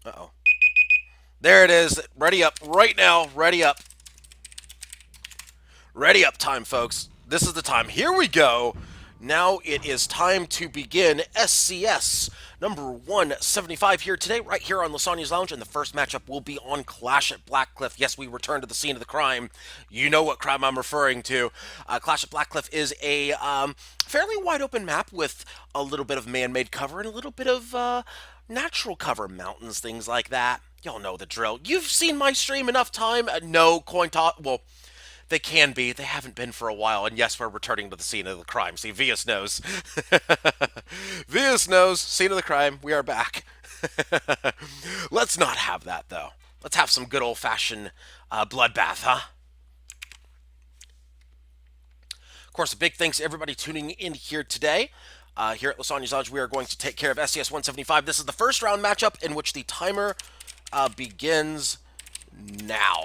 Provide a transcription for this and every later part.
Uh-oh. There it is. Ready up right now. Ready up. Ready up time, folks. This is the time. Here we go. Now it is time to begin SCS number 175 here today, right here on Lysanya's Lounge, and the first matchup will be on Clash at Blackcliff. Yes, we return to the scene of the crime. You know what crime I'm referring to. Clash at Blackcliff is a fairly wide open map with a little bit of man-made cover and a little bit of natural cover, mountains, things like that. Y'all know the drill. You've seen my stream enough time. No coin toss. Well, they can be. They haven't been for a while. And yes, we're returning to the scene of the crime. See, Vias knows. Vias knows. Scene of the crime. We are back. Let's not have that, though. Let's have some good old-fashioned bloodbath, huh? Of course, a big thanks to everybody tuning in here today. Here at Lysanya's Lodge, we are going to take care of SCS 175. This is the first round matchup in which the timer begins now.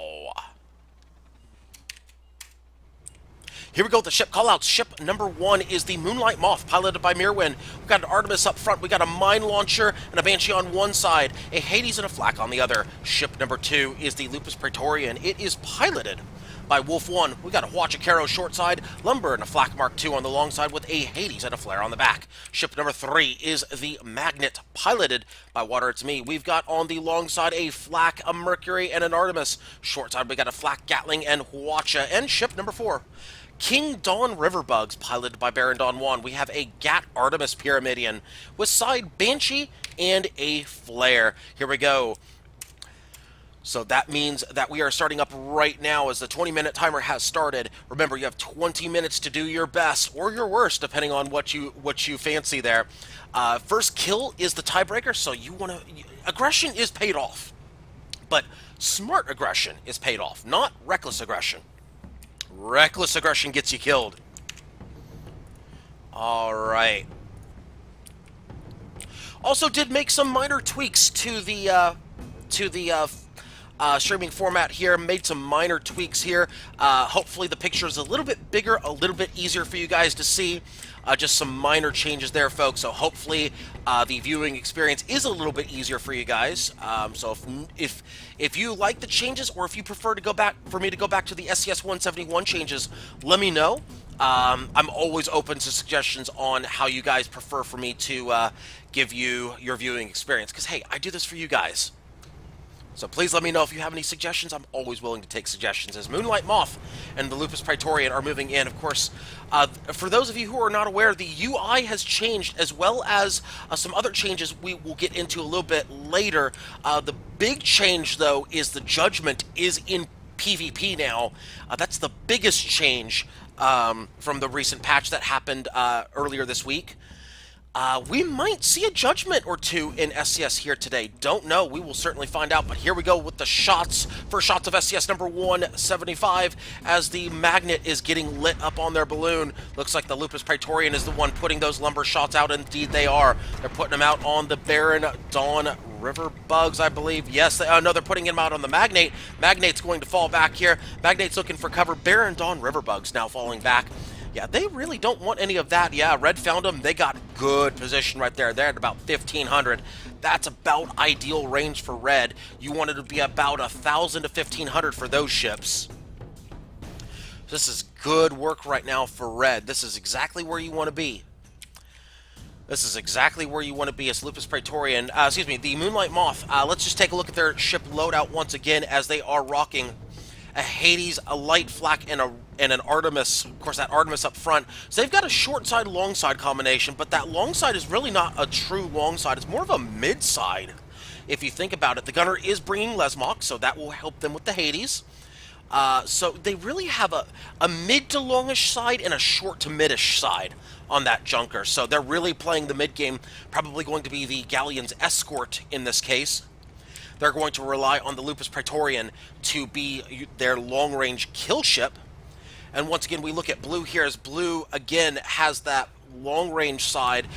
Here we go with the ship callouts. Ship number 1 is the Moonlight Moth, piloted by Mirwin. We've got an Artemis up front. We got a mine launcher and a Banshee on one side, a Hades and a Flak on the other. Ship number 2 is the Lupus Praetorian. It is piloted by Wolf 1. We got a Huachicaro short side, Lumber and a Flak Mark 2 on the long side with a Hades and a Flare on the back. Ship number 3 is the Magnet, piloted by Water It's Me. We've got on the long side a Flak, a Mercury, and an Artemis. Short side we got a Flak Gatling and Huacha. And ship number 4, King Dawn Riverbugs, piloted by Baron Don Juan. We have a Gat Artemis Pyramidion with side Banshee and a Flare. Here we go. So that means that we are starting up right now as the 20-minute timer has started. Remember, you have 20 minutes to do your best or your worst, depending on what you fancy there. First kill is the tiebreaker, so you want to... Aggression is paid off, but smart aggression is paid off, not reckless aggression. Reckless aggression gets you killed. All right. Also, did make some minor tweaks to the streaming format here. Made some minor tweaks here. Hopefully, the picture is a little bit bigger, a little bit easier for you guys to see. Just some minor changes there, folks. So hopefully, the viewing experience is a little bit easier for you guys. So if you like the changes, or if you prefer to go back for me to go back to the SCS 171 changes, let me know. I'm always open to suggestions on how you guys prefer for me to give you your viewing experience. Because hey, I do this for you guys. So please let me know if you have any suggestions. I'm always willing to take suggestions, as Moonlight Moth and the Lupus Praetorian are moving in. Of course, for those of you who are not aware, the UI has changed, as well as some other changes we will get into a little bit later. The big change, though, is the Judgment is in PvP now. That's the biggest change from the recent patch that happened earlier this week. We might see a judgment or two in SCS here today. Don't know. We will certainly find out. But here we go with the shots. First shots of SCS number 175 as the Magnet is getting lit up on their balloon. Looks like the Lupus Praetorian is the one putting those lumber shots out. Indeed, they are. They're putting them out on the Baron Dawn Riverbugs, I believe. Yes, no, they're putting him out on the Magnate. Magnate's going to fall back here. Magnate's looking for cover. Baron Dawn Riverbugs now falling back. Yeah, they really don't want any of that. Yeah, Red found them. They got good position right there. They're at about 1,500. That's about ideal range for Red. You wanted to be about 1,000 to 1,500 for those ships. This is good work right now for Red. This is exactly where you want to be. This is exactly where you want to be as Lupus Praetorian. Excuse me, the Moonlight Moth. Let's just take a look at their ship loadout once again as they are rocking a Hades, a Light Flak, and an Artemis. Of course, that Artemis up front. So they've got a short side, long side combination, but that long side is really not a true long side. It's more of a mid side, if you think about it. The gunner is bringing Lesmok, so that will help them with the Hades. So they really have a mid to longish side and a short to midish side on that junker. So they're really playing the mid game, probably going to be the Galleon's escort in this case. They're going to rely on the Lupus Praetorian to be their long-range kill ship. And once again, we look at Blue here, as Blue, again, has that long-range side.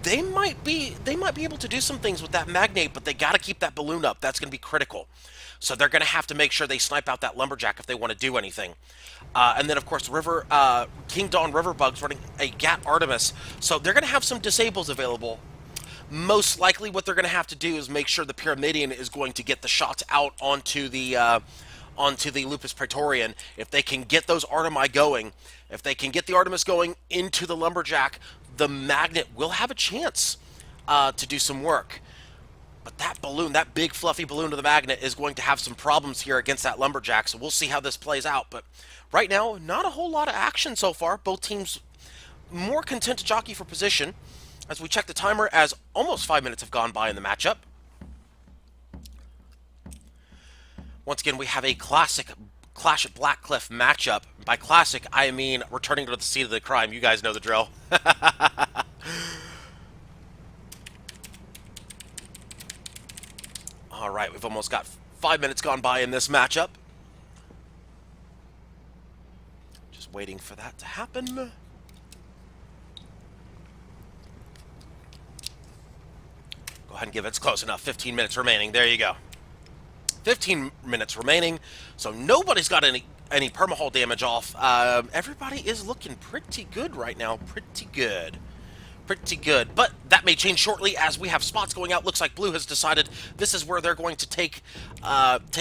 They might be able to do some things with that Magnate, but they got to keep that balloon up. That's going to be critical. So they're going to have to make sure they snipe out that Lumberjack if they want to do anything. And then, of course, King Dawn Riverbugs running a Gat Artemis. So they're going to have some disables available. Most likely what they're going to have to do is make sure the Pyramidion is going to get the shots out onto the Lupus Praetorian. If they can get those Artemi going, if they can get the Artemis going into the Lumberjack, the Magnet will have a chance to do some work. But that balloon, that big fluffy balloon to the Magnet, is going to have some problems here against that Lumberjack, so we'll see how this plays out. But right now, not a whole lot of action so far. Both teams more content to jockey for position. As we check the timer, as almost 5 minutes have gone by in the matchup. Once again, we have a classic Clash at Blackcliff matchup. By classic, I mean returning to the scene of the crime. You guys know the drill. All right, we've almost got 5 minutes gone by in this matchup. Just waiting for that to happen. Go ahead and give it. It's close enough. 15 minutes remaining. There you go. 15 minutes remaining, so nobody's got any permahull damage off. Everybody is looking pretty good right now. Pretty good. But that may change shortly as we have spots going out. Looks like Blue has decided this is where they're going to take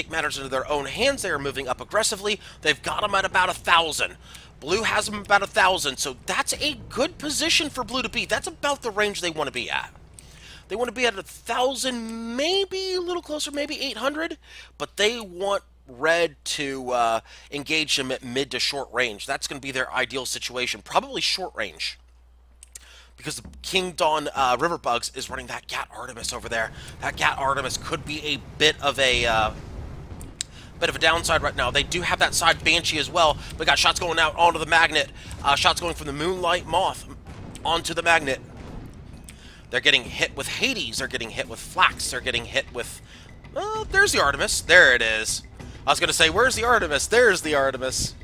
matters into their own hands. They are moving up aggressively. They've got them at about 1,000. Blue has them about 1,000, so that's a good position for Blue to be. That's about the range they want to be at. They want to be at 1,000, maybe a little closer, maybe 800, but they want Red to engage them at mid to short range. That's going to be their ideal situation, probably short range, because the King Dawn Riverbugs is running that Gat Artemis over there. That Gat Artemis could be a bit of a downside right now. They do have that side Banshee as well. We got shots going out onto the Magnet, shots going from the Moonlight Moth onto the Magnet. They're getting hit with Hades. They're getting hit with Flax. They're getting hit with... there's the Artemis. There it is. I was going to say, where's the Artemis? There's the Artemis.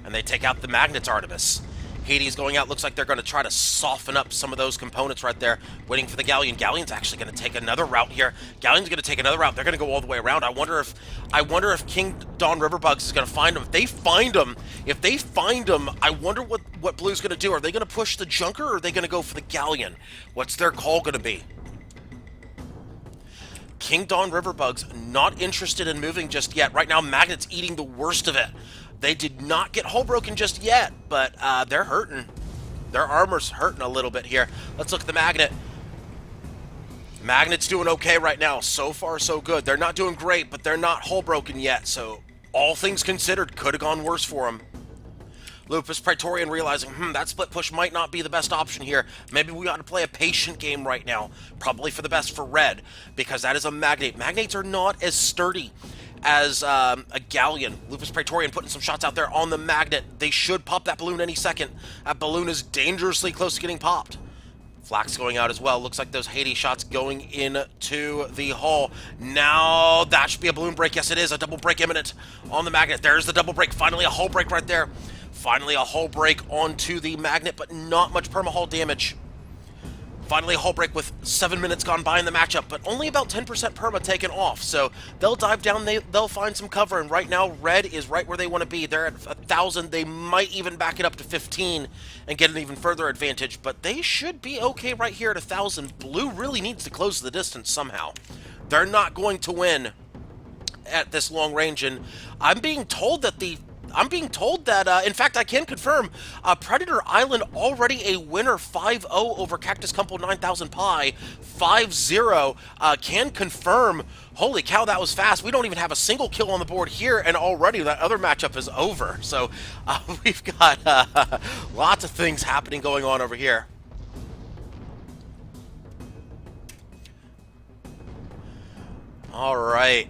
And they take out the Magnet's Artemis. Hades going out. Looks like they're going to try to soften up some of those components right there. Waiting for the Galleon. Galleon's actually going to take another route here. Galleon's going to take another route. They're going to go all the way around. I wonder if King Dawn Riverbugs is going to find them. If they find them, I wonder what Blue's going to do. Are they going to push the Junker, or are they going to go for the Galleon? What's their call going to be? King Dawn Riverbugs not interested in moving just yet. Right now, Magnet's eating the worst of it. They did not get hull broken just yet, but they're hurting. Their armor's hurting a little bit here. Let's look at the Magnet. Magnet's doing okay right now. So far, so good. They're not doing great, but they're not hull broken yet, so all things considered, could have gone worse for them. Lupus Praetorian realizing, that split push might not be the best option here. Maybe we ought to play a patient game right now. Probably for the best for Red, because that is a Magnet. Magnates are not as sturdy as a Galleon. Lupus Praetorian putting some shots out there on the Magnet. They should pop that balloon any second. That balloon is dangerously close to getting popped. Flax going out as well. Looks like those Hades shots going into the hull. Now that should be a balloon break. Yes, it is. A double break imminent on the Magnet. There's the double break. Finally a hull break right there. Finally a hull break onto the Magnet, but not much perma-hull damage. Finally a hull break with 7 minutes gone by in the matchup, but only about 10% perma taken off. So they'll dive down, they'll find some cover, and right now Red is right where they want to be. They're at 1,000. They might even back it up to 15 and get an even further advantage, but they should be okay right here at 1,000. Blue really needs to close the distance somehow. They're not going to win at this long range, and I'm being told that in fact, I can confirm, Predator Island already a winner 5-0 over Cactus Compo 9000 Pi, 5-0, can confirm. Holy cow, that was fast. We don't even have a single kill on the board here, and already that other matchup is over. So we've got lots of things happening going on over here. All right.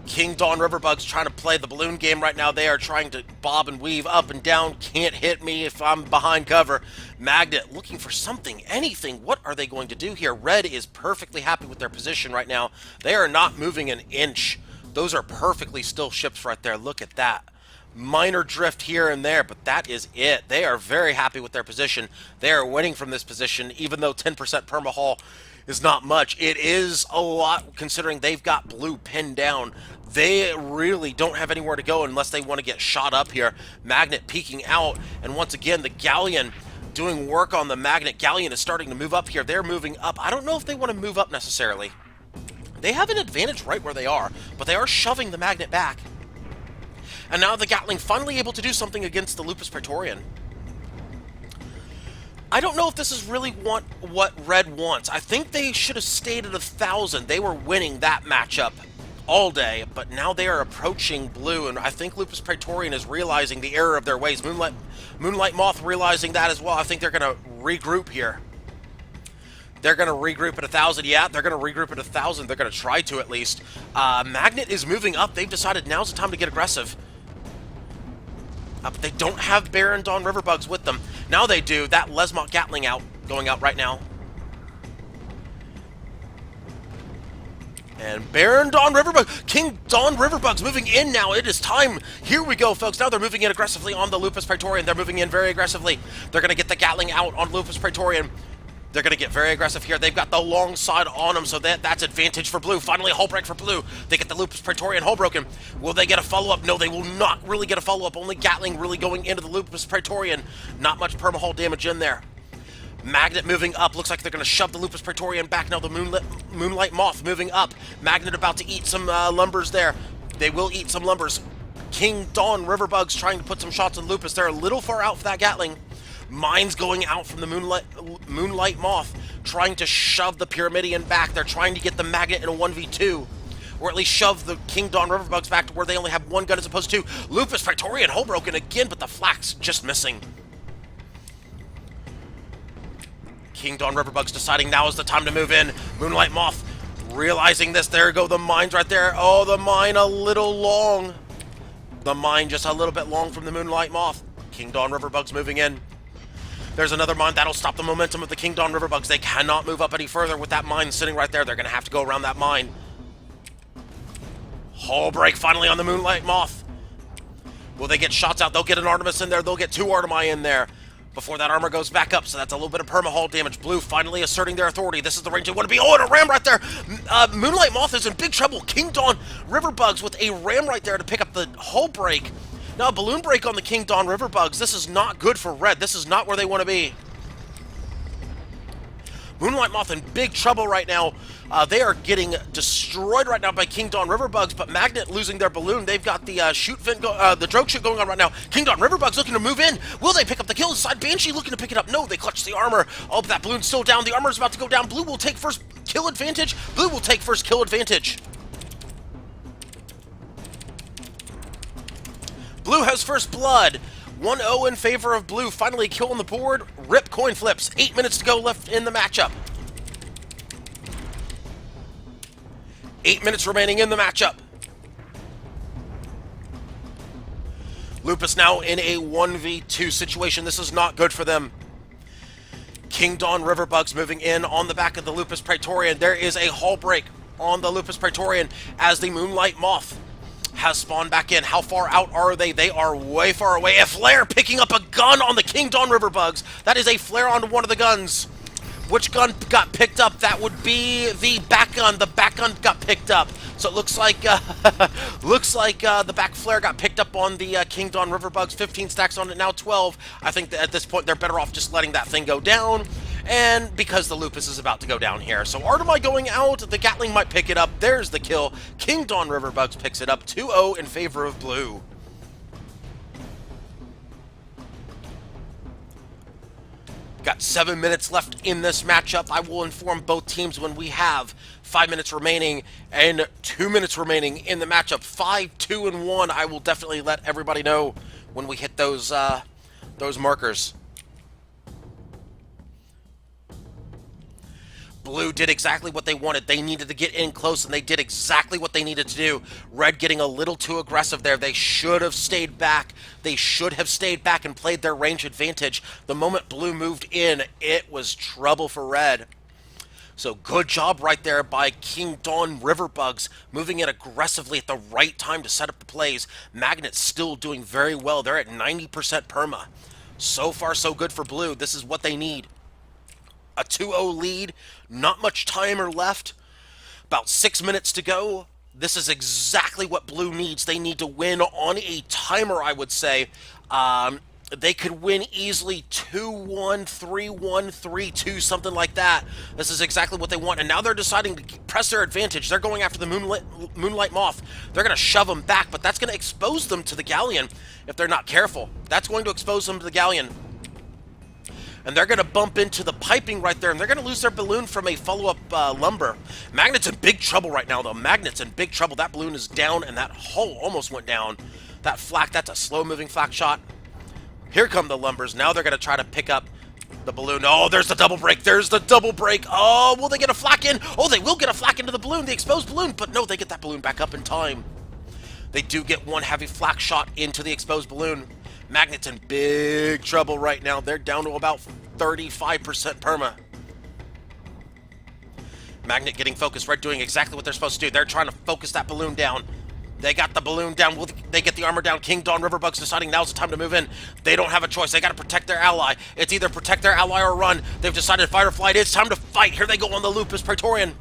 King Dawn Riverbugs trying to play the balloon game right now. They are trying to bob and weave up and down. Can't hit me if I'm behind cover. Magnet looking for something, anything. What are they going to do here? Red is perfectly happy with their position right now. They are not moving an inch. Those are perfectly still ships right there. Look at that. Minor drift here and there, but that is it. They are very happy with their position. They are winning from this position, even though 10% perma-hull is not much. It is a lot considering they've got Blue pinned down. They really don't have anywhere to go unless they want to get shot up here. Magnet peeking out, and once again, the Galleon doing work on the Magnet. Galleon is starting to move up here. They're moving up. I don't know if they want to move up necessarily. They have an advantage right where they are, but they are shoving the Magnet back. And now the Gatling finally able to do something against the Lupus Praetorian. I don't know if this is really what Red wants. I think they should have stayed at 1,000. They were winning that matchup all day, but now they are approaching Blue, and I think Lupus Praetorian is realizing the error of their ways. Moonlight Moth realizing that as well. I think they're going to regroup here. They're going to regroup at 1,000. Yeah, they're going to regroup at 1,000. They're going to try to, at least. Magnet is moving up. They've decided now's the time to get aggressive. But they don't have Baron Dawn Riverbugs with them. Now they do. That Lesmont Gatling going out right now. And Baron Dawn Riverbug, King Dawn Riverbugs moving in now. It is time. Here we go, folks. Now they're moving in aggressively on the Lupus Praetorian. They're moving in very aggressively. They're going to get the Gatling out on Lupus Praetorian. They're going to get very aggressive here. They've got the long side on them, so that's advantage for Blue. Finally, a hull break for Blue. They get the Lupus Praetorian hull broken. Will they get a follow-up? No, they will not really get a follow-up. Only Gatling really going into the Lupus Praetorian. Not much perma-hull damage in there. Magnet moving up. Looks like they're going to shove the Lupus Praetorian back. Now the Moonlight Moth moving up. Magnet about to eat some lumbers there. They will eat some lumbers. King Dawn Riverbugs trying to put some shots on Lupus. They're a little far out for that Gatling. Mines going out from the Moonlight Moth, trying to shove the Pyramidian back. They're trying to get the Magnet in a 1v2, or at least shove the King Dawn Riverbugs back to where they only have one gun as opposed to Lupus Praetorian hull broken again, but the flak's just missing. King Dawn Riverbugs deciding now is the time to move in. Moonlight Moth realizing this. There go the mines right there. Oh, the mine a little long. The mine just a little bit long from the Moonlight Moth. King Dawn Riverbugs moving in. There's another mine. That'll stop the momentum of the King Dawn Riverbugs. They cannot move up any further with that mine sitting right there. They're going to have to go around that mine. Hull break finally on the Moonlight Moth. Will they get shots out? They'll get an Artemis in there. They'll get two Artemi in there before that armor goes back up. So that's a little bit of perma-hull damage. Blue finally asserting their authority. This is the range they want to be. Oh, and a ram right there. Moonlight Moth is in big trouble. King Dawn Riverbugs with a ram right there to pick up the hull break. Now, a balloon break on the King Dawn Riverbugs. This is not good for Red. This is not where they want to be. Moonlight Moth in big trouble right now. They are getting destroyed right now by King Dawn Riverbugs, but Magnet losing their balloon. They've got the the drogue shoot going on right now. King Dawn Riverbugs looking to move in. Will they pick up the kill? Side Banshee looking to pick it up. No, they clutch the armor. Oh, but that balloon's still down. The armor is about to go down. Blue will take first kill advantage. Blue will take first kill advantage. Blue has first blood. 1-0 in favor of Blue. Finally, kill on the board. Rip coin flips. 8 minutes to go left in the matchup. 8 minutes remaining in the matchup. Lupus now in a 1v2 situation. This is not good for them. King Dawn Riverbugs moving in on the back of the Lupus Praetorian. There is a hull break on the Lupus Praetorian as the Moonlight Moth has spawned back in. How far out are they? They are way far away. A flare picking up a gun on the King Dawn Riverbugs. That is a flare onto one of the guns. Which gun got picked up? That would be the back gun. The back gun got picked up. So it looks like the back flare got picked up on the King Dawn Riverbugs. 15 stacks on it now, 12. I think that at this point they're better off just letting that thing go down. And because the Lupus is about to go down here. So Artemi going out, the Gatling might pick it up. There's the kill. King Dawn Riverbugs picks it up 2-0 in favor of Blue. Got 7 minutes left in this matchup. I will inform both teams when we have 5 minutes remaining and 2 minutes remaining in the matchup. 5, 2, and 1. I will definitely let everybody know when we hit those markers. Blue did exactly what they wanted. They needed to get in close, and they did exactly what they needed to do. Red getting a little too aggressive there. They should have stayed back. They should have stayed back and played their range advantage. The moment Blue moved in, it was trouble for Red. So good job right there by King Dawn Riverbugs, moving in aggressively at the right time to set up the plays. Magnet's still doing very well. They're at 90% perma. So far, so good for Blue. This is what they need. A 2-0 lead, not much timer left, about 6 minutes to go. This is exactly what Blue needs. They need to win on a timer, I would say. They could win easily 2-1, 3-1, 3-2, something like that. This is exactly what they want, and now they're deciding to press their advantage. They're going after the Moonlight Moth. They're going to shove them back, but that's going to expose them to the Galleon if they're not careful. That's going to expose them to the Galleon. And they're going to bump into the piping right there, and they're going to lose their balloon from a follow-up lumber. Magnet's in big trouble right now, though. Magnet's in big trouble. That balloon is down, and that hull almost went down. That flak, that's a slow-moving flak shot. Here come the lumbers. Now they're going to try to pick up the balloon. Oh, there's the double break. There's the double break. Oh, will they get a flak in? Oh, they will get a flak into the balloon, the exposed balloon. But no, they get that balloon back up in time. They do get one heavy flak shot into the exposed balloon. Magnet's in big trouble right now. They're down to about 35% perma. Magnet getting focused, Red doing exactly what they're supposed to do. They're trying to focus that balloon down. They got the balloon down. Will they get the armor down? King Dawn Riverbugs deciding now's the time to move in. They don't have a choice. They got to protect their ally. It's either protect their ally or run. They've decided fight or flight. It's time to fight. Here they go on the Lupus Praetorian.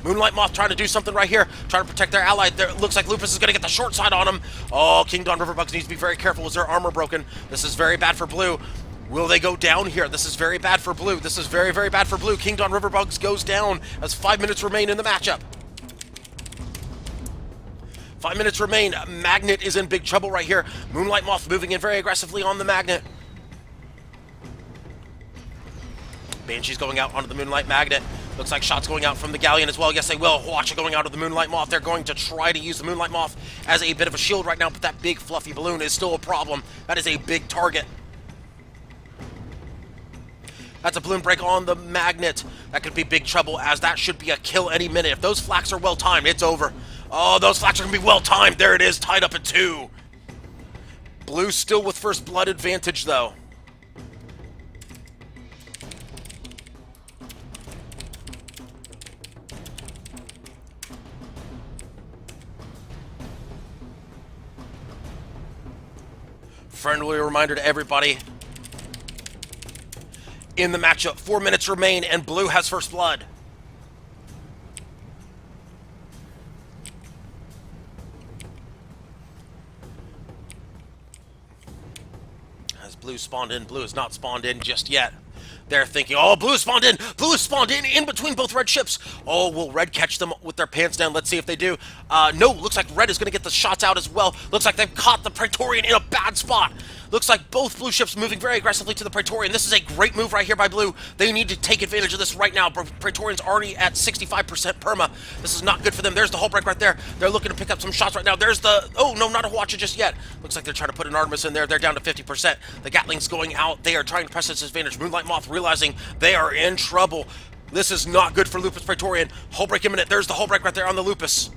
Moonlight Moth trying to do something right here. Trying to protect their ally. Looks like Lupus is going to get the short side on him. Oh, King Dawn Riverbugs needs to be very careful. Is their armor broken? This is very bad for blue. Will they go down here? This is very bad for blue. This is very, very bad for blue. King Dawn Riverbugs goes down as 5 minutes remain in the matchup. 5 minutes remain. Magnet is in big trouble right here. Moonlight Moth moving in very aggressively on the Magnet. Banshee's going out onto the Moonlight Magnet. Looks like shots going out from the Galleon as well. Yes, they will. Watch it going out of the Moonlight Moth. They're going to try to use the Moonlight Moth as a bit of a shield right now, but that big fluffy balloon is still a problem. That is a big target. That's a balloon break on the Magnet. That could be big trouble, as that should be a kill any minute. If those flaks are well timed, it's over. Oh, those flaks are going to be well timed. There it is, tied up at 2. Blue still with first blood advantage, though. Friendly reminder to everybody. In the matchup, 4 minutes remain, and blue has first blood. Has blue spawned in? Blue has not spawned in just yet. They're thinking, oh, blue spawned in! Blue has spawned in between both red ships! Oh, will red catch them with their pants down? Let's see if they do. No, looks like red is going to get the shots out as well. Looks like they've caught the Praetorian in a bad spot. Looks like both blue ships moving very aggressively to the Praetorian. This is a great move right here by blue. They need to take advantage of this right now. Praetorian's already at 65% perma. This is not good for them. There's the hull break right there. They're looking to pick up some shots right now. There's the... Oh, no, not a Watcher just yet. Looks like they're trying to put an Artemis in there. They're down to 50%. The Gatling's going out. They are trying to press this advantage. Moonlight Moth realizing they are in trouble. This is not good for Lupus Praetorian. Hull break imminent. There's the hull break right there on the Lupus.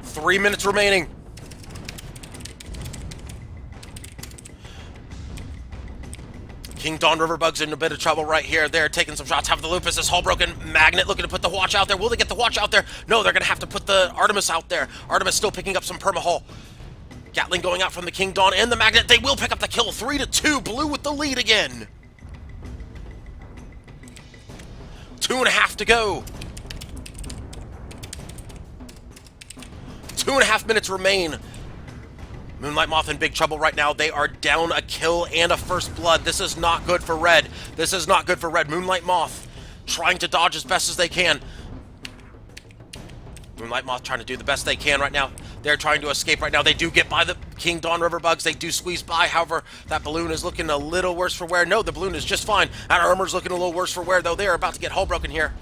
Three minutes remaining. King Dawn Riverbugs in a bit of trouble right here. They're taking some shots. Have the Lupus. This hull broken. Magnet looking to put the Watch out there. Will they get the Watch out there? No, they're going to have to put the Artemis out there. Artemis still picking up some perma hull. Gatling going out from the King Dawn and the Magnet. They will pick up the kill. 3-2. Blue with the lead again. 2.5 to go. 2.5 minutes remain. Moonlight Moth in big trouble right now. They are down a kill and a first blood. This is not good for red. This is not good for red. Moonlight Moth trying to dodge as best as they can. Moonlight Moth trying to do the best they can right now. They're trying to escape right now. They do get by the King Dawn Riverbugs. They do squeeze by. However, that balloon is looking a little worse for wear. No, the balloon is just fine. That armor's looking a little worse for wear, though. They are about to get hull broken here.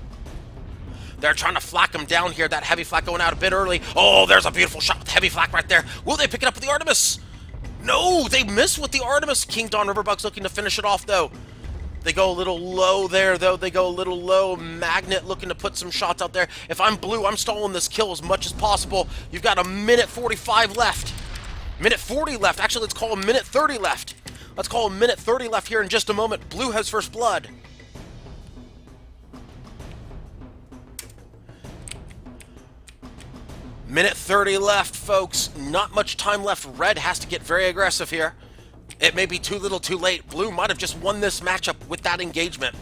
They're trying to flak them down here. That heavy flak going out a bit early. Oh, there's a beautiful shot with the heavy flak right there. Will they pick it up with the Artemis? No, they miss with the Artemis. King Dawn Riverbugs looking to finish it off, though. They go a little low there, though. They go a little low. Magnet looking to put some shots out there. If I'm blue, I'm stalling this kill as much as possible. You've got a minute 45 left. Minute 40 left. Actually, let's call a minute 30 left. Let's call a minute 30 left here in just a moment. Blue has first blood. Minute 30 left, folks. Not much time left. Red has to get very aggressive here. It may be too little too late. Blue might have just won this matchup with that engagement.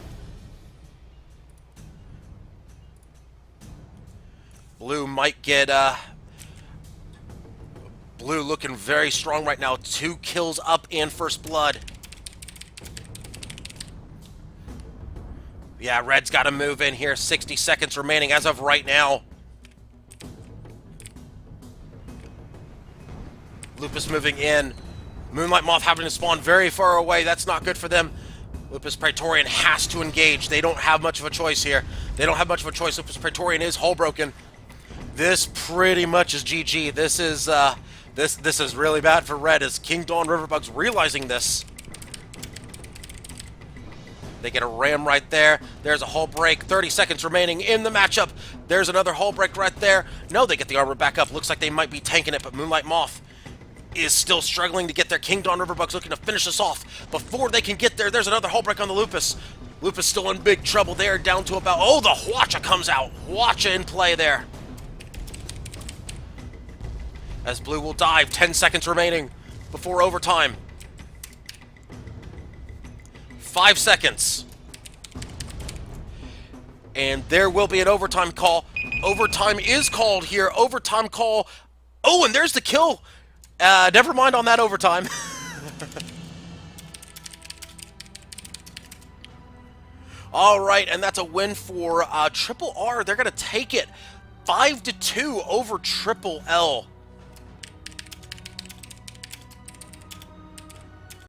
Blue might get Blue looking very strong right now. 2 kills up and first blood. Yeah, Red's got to move in here. 60 seconds remaining as of right now. Lupus moving in. Moonlight Moth having to spawn very far away. That's not good for them. Lupus Praetorian has to engage. They don't have much of a choice here. They don't have much of a choice. Lupus Praetorian is hull broken. This pretty much is GG. This is this is really bad for Red as King Dawn Riverbugs realizing this. They get a ram right there. There's a hull break. 30 seconds remaining in the matchup. There's another hull break right there. No, they get the armor back up. Looks like they might be tanking it, but Moonlight Moth is still struggling to get there. King Dawn Riverbugs looking to finish this off. Before they can get there, there's another hull break on the Lupus. Lupus still in big trouble there, down to about... Oh, the Hwacha comes out. Hwacha in play there. As Blue will dive. 10 seconds remaining before overtime. 5 seconds. And there will be an overtime call. Overtime is called here. Overtime call. Oh, and there's the kill. Never mind on that overtime. All right, and that's a win for Triple R. They're going to take it 5-2 over Triple L.